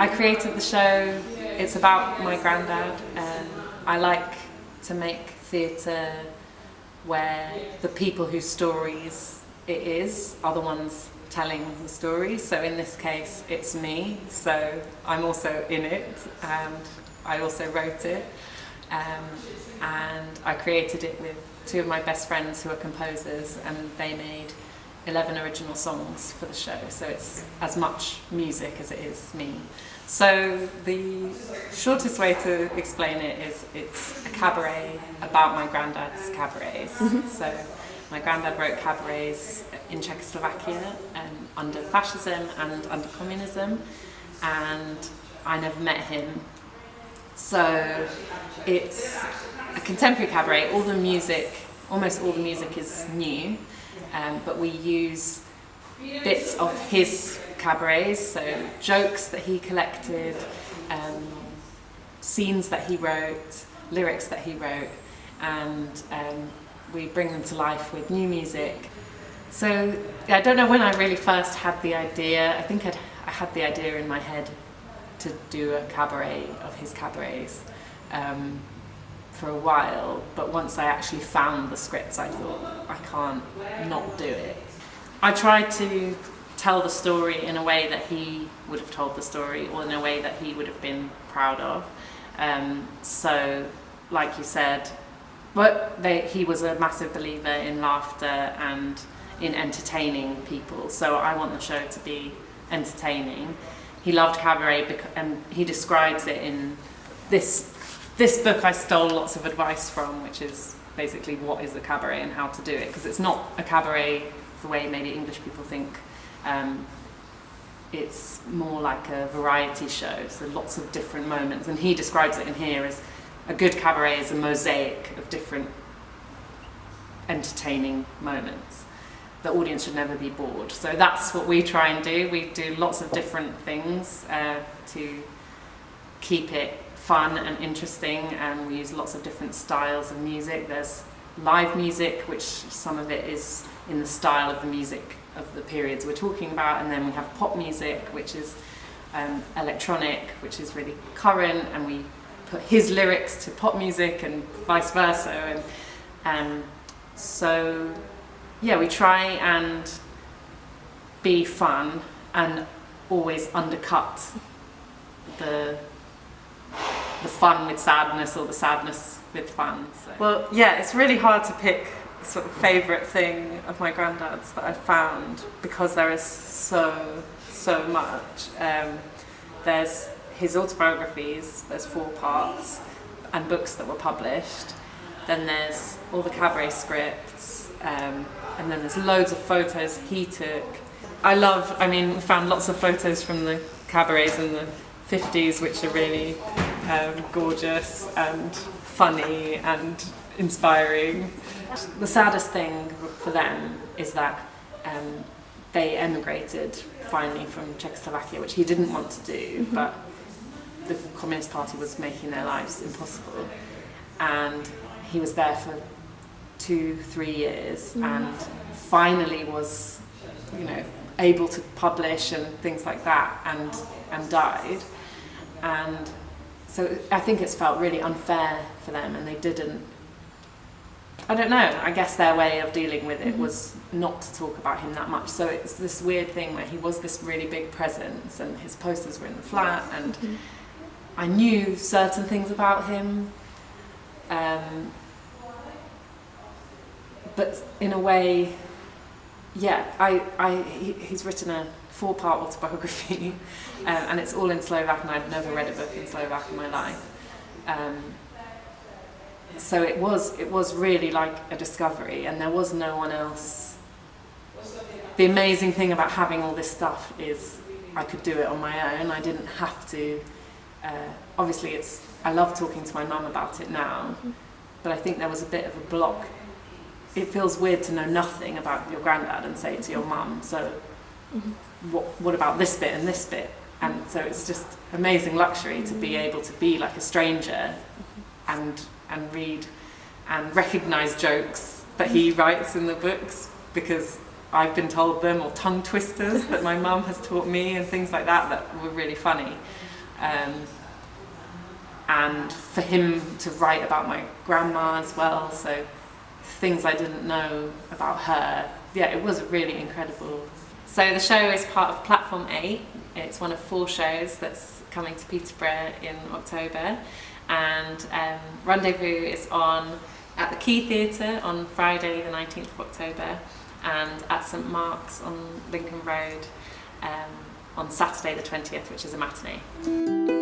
I created the show. It's about my granddad. I like to make theatre where the people whose stories it is are the ones telling the story. So in this case, it's me. So I'm also in it, and I also wrote it. And I created it with two of my best friends who are composers, and they made 11 original songs for the show. So it's as much music as it is me. So the shortest way to explain it is it's a cabaret about my granddad's cabarets. So my granddad wrote cabarets in Czechoslovakia under fascism and under communism, and I never met him. So it's a contemporary cabaret. All the music, almost all the music is new, but we use bits of his cabarets, so jokes that he collected, scenes that he wrote, lyrics that he wrote, and we bring them to life with new music. So I don't know when I really first had the idea. I think I had the idea in my head to do a cabaret of his cabarets for a while, but once I actually found the scripts, I thought, I can't not do it. I tried to tell the story in a way that he would have told the story, or in a way that he would have been proud of. So, like you said, he was a massive believer in laughter and in entertaining people, so I want the show to be entertaining. He loved cabaret, and he describes it in this book I stole lots of advice from, which is basically what is a cabaret and how to do it, because it's not a cabaret the way maybe English people think. It's more like a variety show, so lots of different moments, and he describes it in here as a good cabaret is a mosaic of different entertaining moments. The audience should never be bored. So that's what we try and do. We do lots of different things to keep it fun and interesting, and we use lots of different styles of music. There's live music, which some of it is in the style of the music of the periods we're talking about, and then we have pop music, which is electronic, which is really current, and we put his lyrics to pop music and vice versa. And so yeah, we try and be fun and always undercut the fun with sadness, or the sadness with fun. So. Well, yeah, it's really hard to pick a sort of favourite thing of my granddad's that I've found, because there is so much. There's his autobiographies, there's 4 parts, and books that were published. Then there's all the cabaret scripts, and then there's loads of photos he took. We found lots of photos from the cabarets in the 50s, which are really gorgeous and funny and inspiring. The saddest thing for them is that they emigrated finally from Czechoslovakia, which he didn't want to do, but the Communist Party was making their lives impossible. And he was there for 2-3 years, and finally was, able to publish and things like that, and died. And so I think it's felt really unfair for them, and they didn't. I don't know, I guess their way of dealing with it was not to talk about him that much. So it's this weird thing where he was this really big presence, and his posters were in the flat, and I knew certain things about him. But in a way, yeah, he's written a 4-part autobiography, and it's all in Slovak, and I'd never read a book in Slovak in my life. So it was really like a discovery, and there was no one else. The amazing thing about having all this stuff is I could do it on my own. I didn't have to. Obviously, I love talking to my mum about it now, but I think there was a bit of a block. It feels weird to know nothing about your granddad and say to your mum, so what about this bit and this bit? And so it's just amazing luxury to be able to be like a stranger and read and recognise jokes that he writes in the books because I've been told them, or tongue twisters that my mum has taught me and things like that were really funny. and for him to write about my grandma as well, so things I didn't know about her. Yeah, it was really incredible. So the show is part of Platform 8. It's one of 4 shows that's coming to Peterborough in October, and Rendezvous is on at the Key Theatre on Friday the 19th of October, and at St Mark's on Lincoln Road on Saturday the 20th, which is a matinee.